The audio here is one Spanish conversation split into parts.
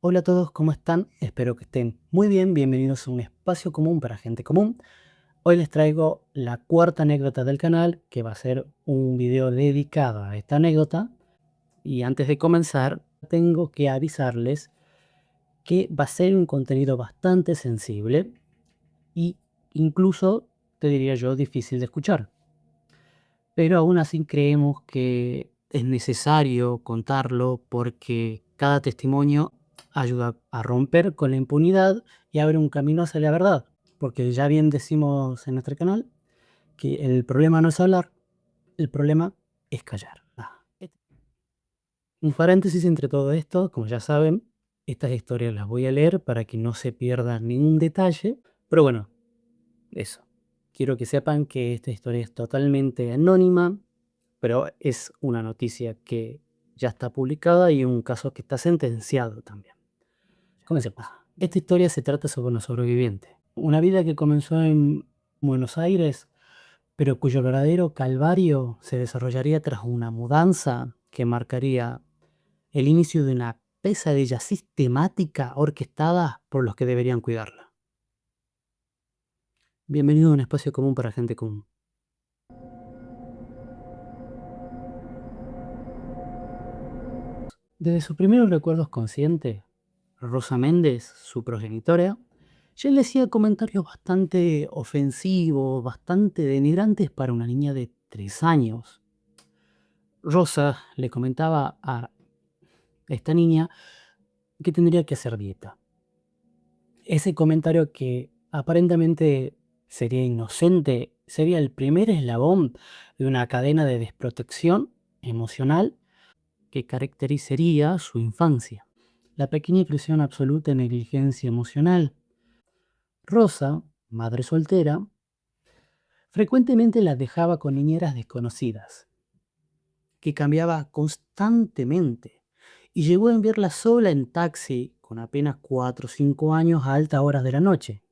Hola a todos, ¿cómo están? Espero que estén muy bien. Bienvenidos a un espacio común para gente común. Hoy les traigo la cuarta anécdota del canal, que va a ser un video dedicado a esta anécdota. Y antes de comenzar, tengo que avisarles que va a ser un contenido bastante sensible y incluso, te diría yo, difícil de escuchar. Pero aún así creemos que es necesario contarlo porque cada testimonio ayuda a romper con la impunidad y abre un camino hacia la verdad. Porque ya bien decimos en nuestro canal que el problema no es hablar, el problema es callar. Un paréntesis entre todo esto, como ya saben, estas historias las voy a leer para que no se pierda ningún detalle. Pero bueno, eso. Quiero que sepan que esta historia es totalmente anónima, pero es una noticia que ya está publicada y un caso que está sentenciado también. Comencemos. Esta historia se trata sobre una sobreviviente. Una vida que comenzó en Buenos Aires, pero cuyo verdadero calvario se desarrollaría tras una mudanza que marcaría el inicio de una pesadilla sistemática orquestada por los que deberían cuidarla. Bienvenido a un espacio común para gente común. Desde sus primeros recuerdos conscientes, Rosa Méndez, su progenitora, ya le hacía comentarios bastante ofensivos, bastante denigrantes para una niña de 3 años. Rosa le comentaba a esta niña que tendría que hacer dieta. Ese comentario, que aparentemente sería inocente, sería el primer eslabón de una cadena de desprotección emocional que caracterizaría su infancia. La pequeña creció en absoluta negligencia emocional. Rosa, madre soltera, frecuentemente la dejaba con niñeras desconocidas, que cambiaba constantemente, y llegó a enviarla sola en taxi con apenas 4 o 5 años a altas horas de la noche,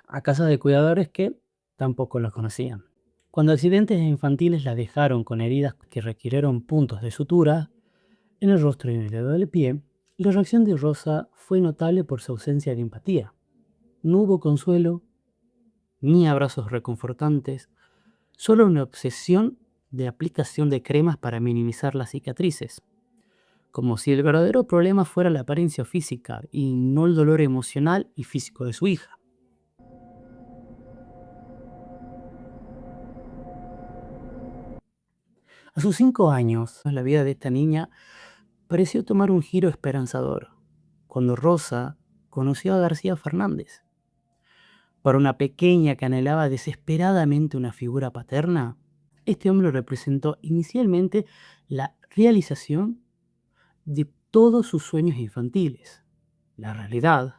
a casa de cuidadores que tampoco los conocían. Cuando accidentes infantiles la dejaron con heridas que requirieron puntos de sutura en el rostro y en el dedo del pie, la reacción de Rosa fue notable por su ausencia de empatía. No hubo consuelo, ni abrazos reconfortantes, solo una obsesión de aplicación de cremas para minimizar las cicatrices, como si el verdadero problema fuera la apariencia física y no el dolor emocional y físico de su hija. A sus 5 años, la vida de esta niña pareció tomar un giro esperanzador, cuando Rosa conoció a García Fernández. Para una pequeña que anhelaba desesperadamente una figura paterna, este hombre representó inicialmente la realización de todos sus sueños infantiles. La realidad,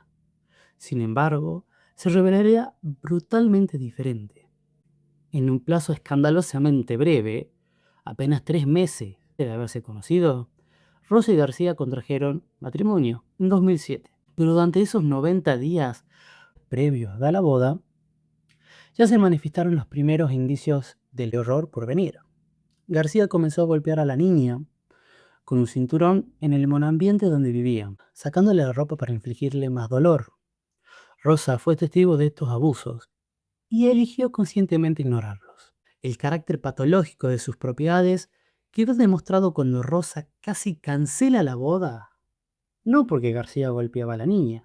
sin embargo, se revelaría brutalmente diferente. En un plazo escandalosamente breve, apenas 3 meses de haberse conocido, Rosa y García contrajeron matrimonio en 2007. Pero durante esos 90 días previos a la boda, ya se manifestaron los primeros indicios del horror por venir. García comenzó a golpear a la niña con un cinturón en el monoambiente donde vivían, sacándole la ropa para infligirle más dolor. Rosa fue testigo de estos abusos y eligió conscientemente ignorarlos. El carácter patológico de sus propiedades quedó demostrado cuando Rosa casi cancela la boda, no porque García golpeaba a la niña,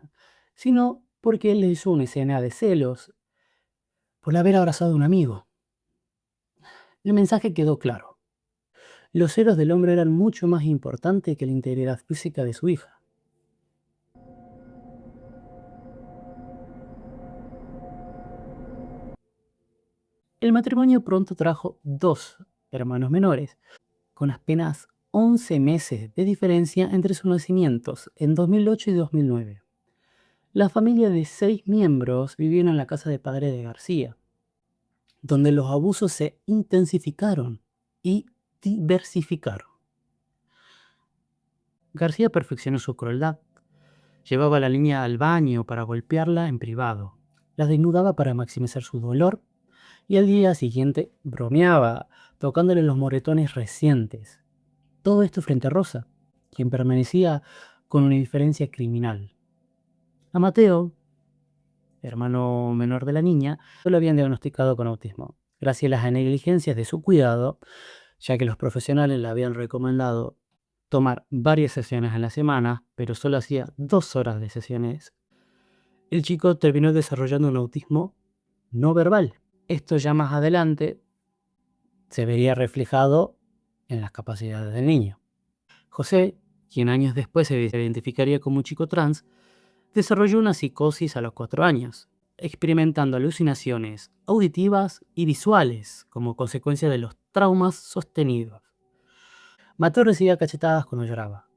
sino porque él le hizo una escena de celos por haber abrazado a un amigo. El mensaje quedó claro: los celos del hombre eran mucho más importantes que la integridad física de su hija. El matrimonio pronto trajo 2 hermanos menores, con apenas 11 meses de diferencia entre sus nacimientos, en 2008 y 2009. La familia de 6 miembros vivieron en la casa de padre de García, donde los abusos se intensificaron y diversificaron. García perfeccionó su crueldad. Llevaba a la niña al baño para golpearla en privado, la desnudaba para maximizar su dolor y al día siguiente bromeaba, tocándole los moretones recientes. Todo esto frente a Rosa, quien permanecía con una diferencia criminal. A Mateo, hermano menor de la niña, lo habían diagnosticado con autismo, gracias a las negligencias de su cuidado, ya que los profesionales le habían recomendado tomar varias sesiones en la semana, pero solo hacía 2 horas de sesiones. El chico terminó desarrollando un autismo no verbal. Esto ya más adelante se vería reflejado en las capacidades del niño. José, quien años después se identificaría como un chico trans, desarrolló una psicosis a los 4 años, experimentando alucinaciones auditivas y visuales como consecuencia de los traumas sostenidos. Mateo recibía cachetadas cuando lloraba,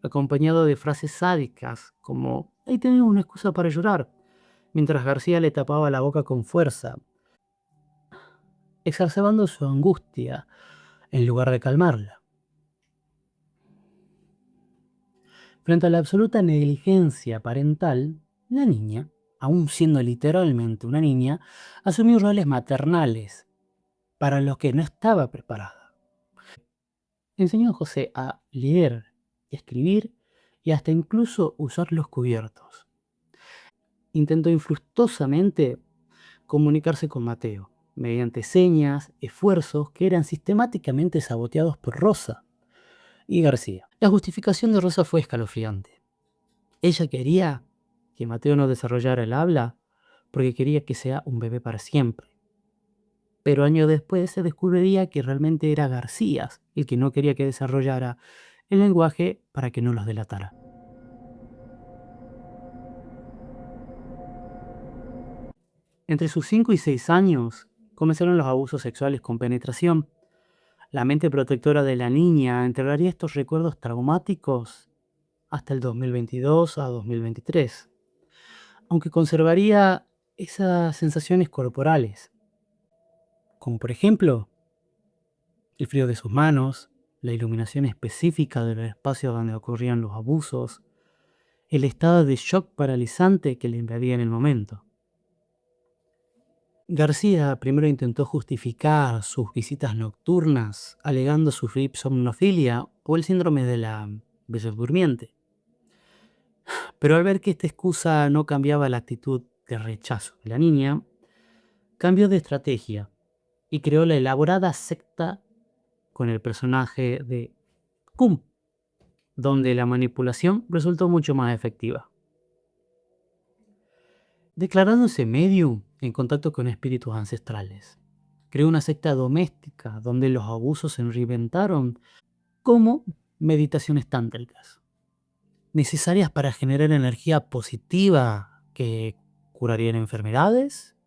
acompañado de frases sádicas como «ahí tenemos una excusa para llorar», mientras García le tapaba la boca con fuerza, exacerbando su angustia en lugar de calmarla. Frente a la absoluta negligencia parental, la niña, aún siendo literalmente una niña, asumió roles maternales para los que no estaba preparada. Enseñó a José a leer y escribir y hasta incluso usar los cubiertos. Intentó infructuosamente comunicarse con Mateo, mediante señas, esfuerzos que eran sistemáticamente saboteados por Rosa y García. La justificación de Rosa fue escalofriante. Ella quería que Mateo no desarrollara el habla porque quería que sea un bebé para siempre. Pero años después se descubriría que realmente era García el que no quería que desarrollara el lenguaje para que no los delatara. Entre sus 5 y 6 años comenzaron los abusos sexuales con penetración. La mente protectora de la niña enterraría estos recuerdos traumáticos hasta el 2022 a 2023, aunque conservaría esas sensaciones corporales, como por ejemplo el frío de sus manos, la iluminación específica del espacio donde ocurrían los abusos, el estado de shock paralizante que le invadía en el momento. García primero intentó justificar sus visitas nocturnas, alegando sufrir somnofilia o el síndrome de la Bella Durmiente. Pero al ver que esta excusa no cambiaba la actitud de rechazo de la niña, cambió de estrategia y creó la elaborada secta con el personaje de Cum, donde la manipulación resultó mucho más efectiva. Declarándose medium en contacto con espíritus ancestrales, creó una secta doméstica donde los abusos se reinventaron como meditaciones tántricas, necesarias para generar energía positiva que curarían enfermedades,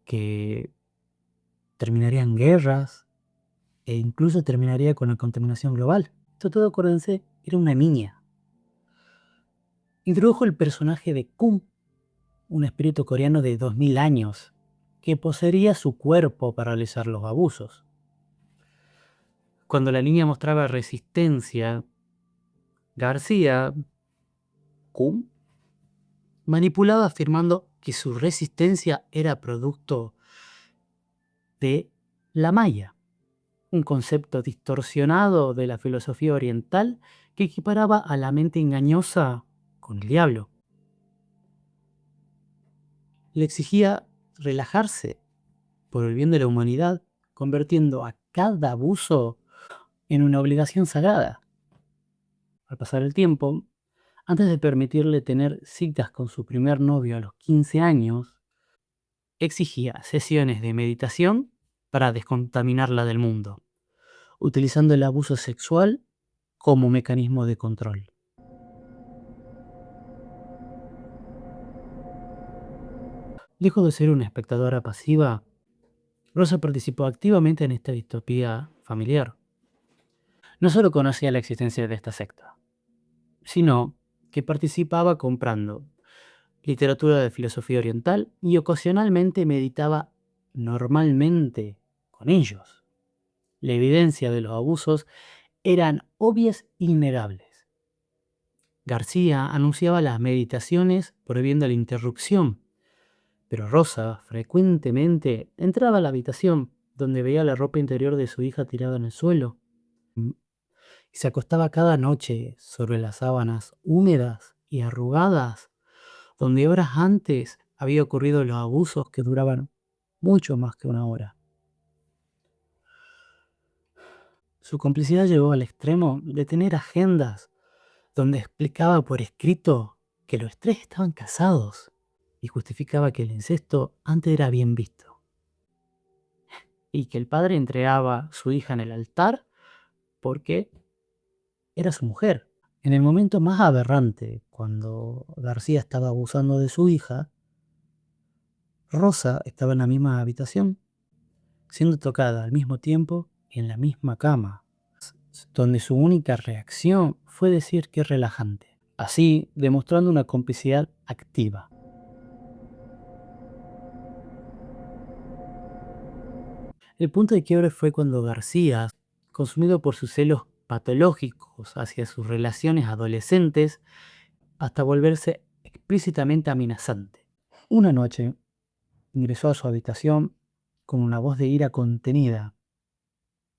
que terminarían guerras e incluso terminaría con la contaminación global. Esto todo, acuérdense, era una niña. Introdujo el personaje de Kum, un espíritu coreano de 2000 años, que poseería su cuerpo para realizar los abusos. Cuando la niña mostraba resistencia, García, Kum, manipulaba afirmando que su resistencia era producto de la Maya, un concepto distorsionado de la filosofía oriental que equiparaba a la mente engañosa con el diablo. Le exigía relajarse por el bien de la humanidad, convirtiendo a cada abuso en una obligación sagrada. Al pasar el tiempo, antes de permitirle tener citas con su primer novio a los 15 años, exigía sesiones de meditación para descontaminarla del mundo, utilizando el abuso sexual como mecanismo de control. Lejos de ser una espectadora pasiva, Rosa participó activamente en esta distopía familiar. No solo conocía la existencia de esta secta, sino que participaba comprando literatura de filosofía oriental y ocasionalmente meditaba normalmente con ellos. La evidencia de los abusos eran obvias e innegables. García anunciaba las meditaciones prohibiendo la interrupción, pero Rosa frecuentemente entraba a la habitación donde veía la ropa interior de su hija tirada en el suelo y se acostaba cada noche sobre las sábanas húmedas y arrugadas, donde horas antes había ocurrido los abusos que duraban mucho más que una hora. Su complicidad llegó al extremo de tener agendas donde explicaba por escrito que los tres estaban casados y justificaba que el incesto antes era bien visto y que el padre entregaba su hija en el altar porque era su mujer. En el momento más aberrante, cuando García estaba abusando de su hija, Rosa estaba en la misma habitación, siendo tocada al mismo tiempo y en la misma cama, donde su única reacción fue decir que es relajante, así demostrando una complicidad activa. El punto de quiebre fue cuando García, consumido por sus celos patológicos hacia sus relaciones adolescentes, hasta volverse explícitamente amenazante. Una noche ingresó a su habitación con una voz de ira contenida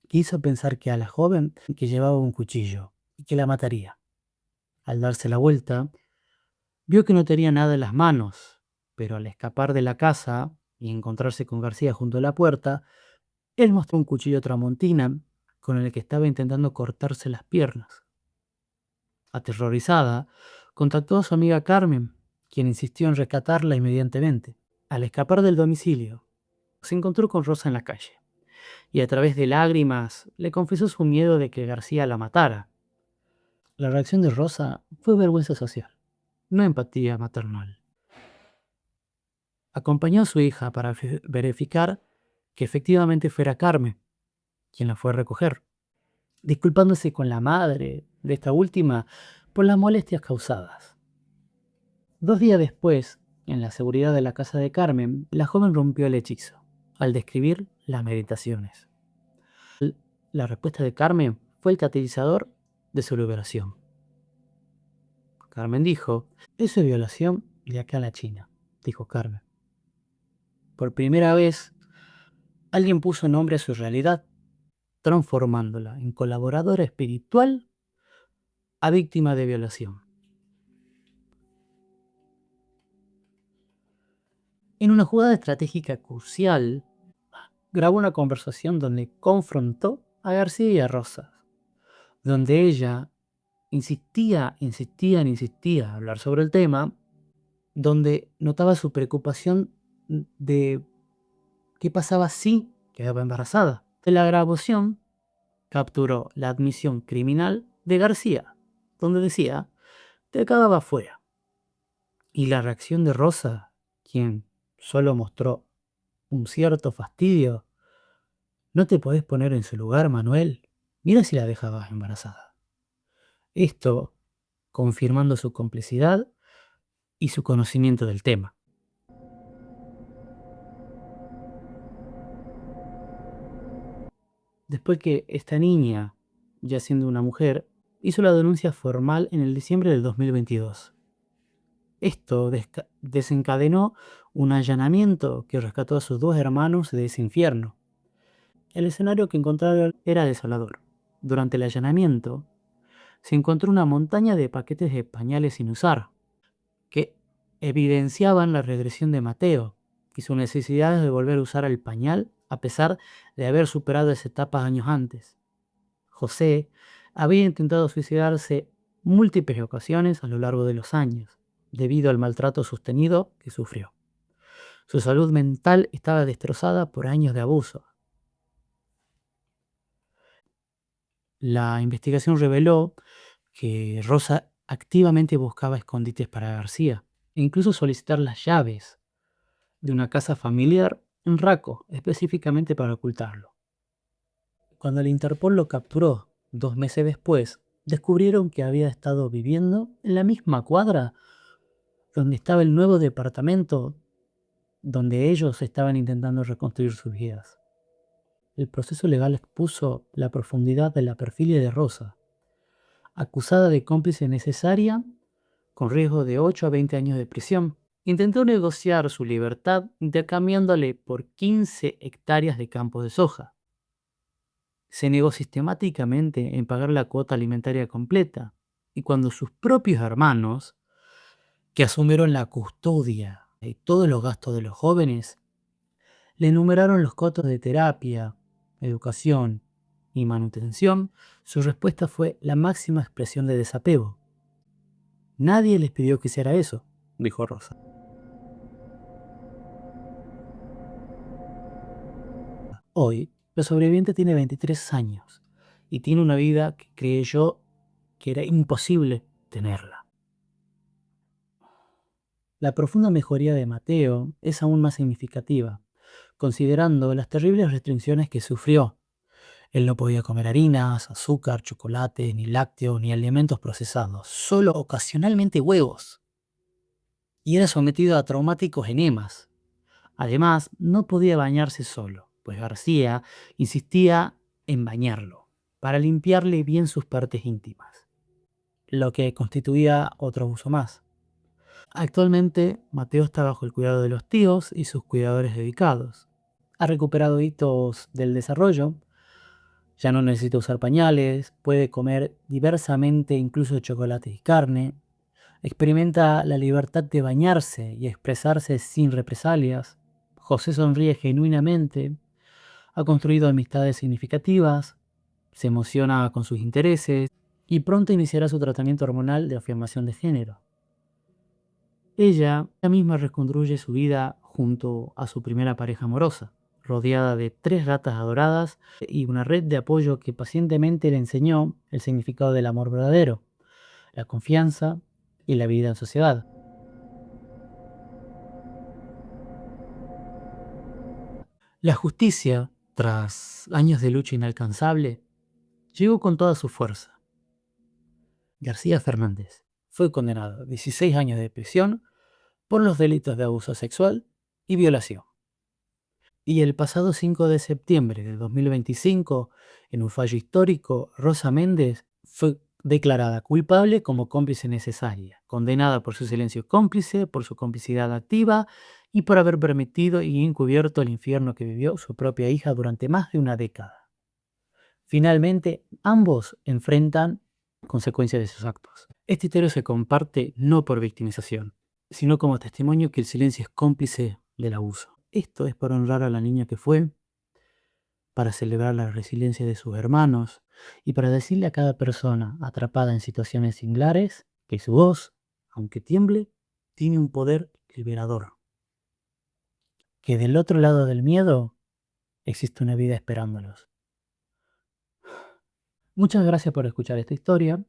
que hizo pensar que a la joven que llevaba un cuchillo y que la mataría. Al darse la vuelta, vio que no tenía nada en las manos, pero al escapar de la casa y encontrarse con García junto a la puerta, él mostró un cuchillo tramontina con el que estaba intentando cortarse las piernas. Aterrorizada, contactó a su amiga Carmen, quien insistió en rescatarla inmediatamente. Al escapar del domicilio, se encontró con Rosa en la calle y a través de lágrimas le confesó su miedo de que García la matara. La reacción de Rosa fue vergüenza social, no empatía maternal. Acompañó a su hija para verificar que efectivamente fuera Carmen quien la fue a recoger, disculpándose con la madre de esta última por las molestias causadas. 2 días después, en la seguridad de la casa de Carmen, la joven rompió el hechizo al describir las meditaciones. La respuesta de Carmen fue el catalizador de su liberación. Carmen dijo, eso es violación de acá a la China, dijo Carmen. Por primera vez, alguien puso nombre a su realidad, transformándola en colaboradora espiritual a víctima de violación. En una jugada estratégica crucial, grabó una conversación donde confrontó a García y a Rosas, donde ella insistía en hablar sobre el tema, donde notaba su preocupación de qué pasaba si quedaba embarazada. De la grabación capturó la admisión criminal de García, donde decía que quedaba fuera. Y la reacción de Rosa, quien solo mostró un cierto fastidio. No te podés poner en su lugar, Manuel. Mira si la dejabas embarazada. Esto confirmando su complicidad y su conocimiento del tema. Después que esta niña, ya siendo una mujer, hizo la denuncia formal en el diciembre del 2022. Esto desencadenó un allanamiento que rescató a sus 2 hermanos de ese infierno. El escenario que encontraron era desolador. Durante el allanamiento, se encontró una montaña de paquetes de pañales sin usar, que evidenciaban la regresión de Mateo y su necesidad de volver a usar el pañal a pesar de haber superado esa etapa años antes. José había intentado suicidarse múltiples ocasiones a lo largo de los años, debido al maltrato sostenido que sufrió. Su salud mental estaba destrozada por años de abuso. La investigación reveló que Rosa activamente buscaba escondites para García, e incluso solicitar las llaves de una casa familiar en Raco, específicamente para ocultarlo. Cuando el Interpol lo capturó 2 meses después, descubrieron que había estado viviendo en la misma cuadra donde estaba el nuevo departamento donde ellos estaban intentando reconstruir sus vidas. El proceso legal expuso la profundidad de la perfidia de Rosa, acusada de cómplice necesaria con riesgo de 8 a 20 años de prisión. Intentó negociar su libertad intercambiándole por 15 hectáreas de campos de soja. se negó sistemáticamente en pagar la cuota alimentaria completa, y cuando sus propios hermanos, que asumieron la custodia de todos los gastos de los jóvenes, le enumeraron los costos de terapia, educación y manutención, su respuesta fue la máxima expresión de desapego. Nadie les pidió que hiciera eso, dijo Rosa. Hoy, la sobreviviente tiene 23 años y tiene una vida que creí yo que era imposible tenerla. La profunda mejoría de Mateo es aún más significativa, considerando las terribles restricciones que sufrió. Él no podía comer harinas, azúcar, chocolate, ni lácteos, ni alimentos procesados, solo ocasionalmente huevos. Y era sometido a traumáticos enemas. Además, no podía bañarse solo, pues García insistía en bañarlo, para limpiarle bien sus partes íntimas, lo que constituía otro abuso más. Actualmente, Mateo está bajo el cuidado de los tíos y sus cuidadores dedicados. Ha recuperado hitos del desarrollo, ya no necesita usar pañales, puede comer diversamente incluso chocolate y carne, experimenta la libertad de bañarse y expresarse sin represalias. José sonríe genuinamente, ha construido amistades significativas, se emociona con sus intereses y pronto iniciará su tratamiento hormonal de afirmación de género. Ella misma reconstruye su vida junto a su primera pareja amorosa, rodeada de 3 gatas adoradas y una red de apoyo que pacientemente le enseñó el significado del amor verdadero, la confianza y la vida en sociedad. La justicia, tras años de lucha inalcanzable, llegó con toda su fuerza. García Fernández fue condenado a 16 años de prisión por los delitos de abuso sexual y violación. Y el pasado 5 de septiembre de 2025, en un fallo histórico, Rosa Méndez fue declarada culpable como cómplice necesaria, condenada por su silencio cómplice, por su complicidad activa y por haber permitido y encubierto el infierno que vivió su propia hija durante más de una década. Finalmente, ambos enfrentan consecuencias de sus actos. Este historia se comparte no por victimización, sino como testimonio que el silencio es cómplice del abuso. Esto es para honrar a la niña que fue, para celebrar la resiliencia de sus hermanos y para decirle a cada persona atrapada en situaciones similares que su voz, aunque tiemble, tiene un poder liberador. Que del otro lado del miedo existe una vida esperándolos. Muchas gracias por escuchar esta historia.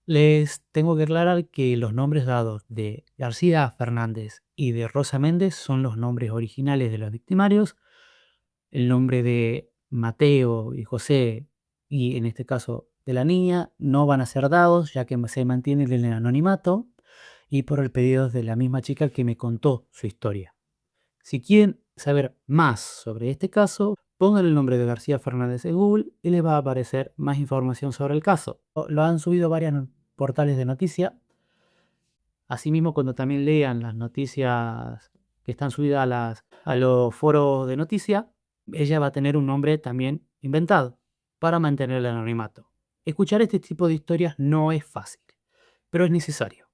Les tengo que aclarar que los nombres dados de García Fernández y de Rosa Méndez son los nombres originales de los victimarios. El nombre de Mateo y José, y en este caso de la niña, no van a ser dados, ya que se mantiene en el anonimato y por el pedido de la misma chica que me contó su historia. Si quieren saber más sobre este caso, pongan el nombre de García Fernández en Google y les va a aparecer más información sobre el caso. Lo han subido varios portales de noticias. Asimismo, cuando también lean las noticias que están subidas a los foros de noticias, ella va a tener un nombre también inventado para mantener el anonimato. Escuchar este tipo de historias no es fácil, pero es necesario.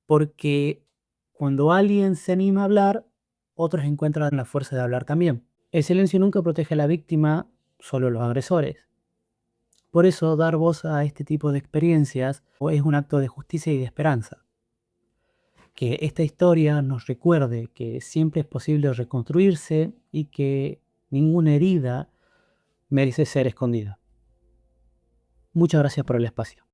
Porque cuando alguien se anima a hablar, otros encuentran la fuerza de hablar también. El silencio nunca protege a la víctima, solo los agresores. Por eso, dar voz a este tipo de experiencias es un acto de justicia y de esperanza. Que esta historia nos recuerde que siempre es posible reconstruirse y que ninguna herida merece ser escondida. Muchas gracias por el espacio.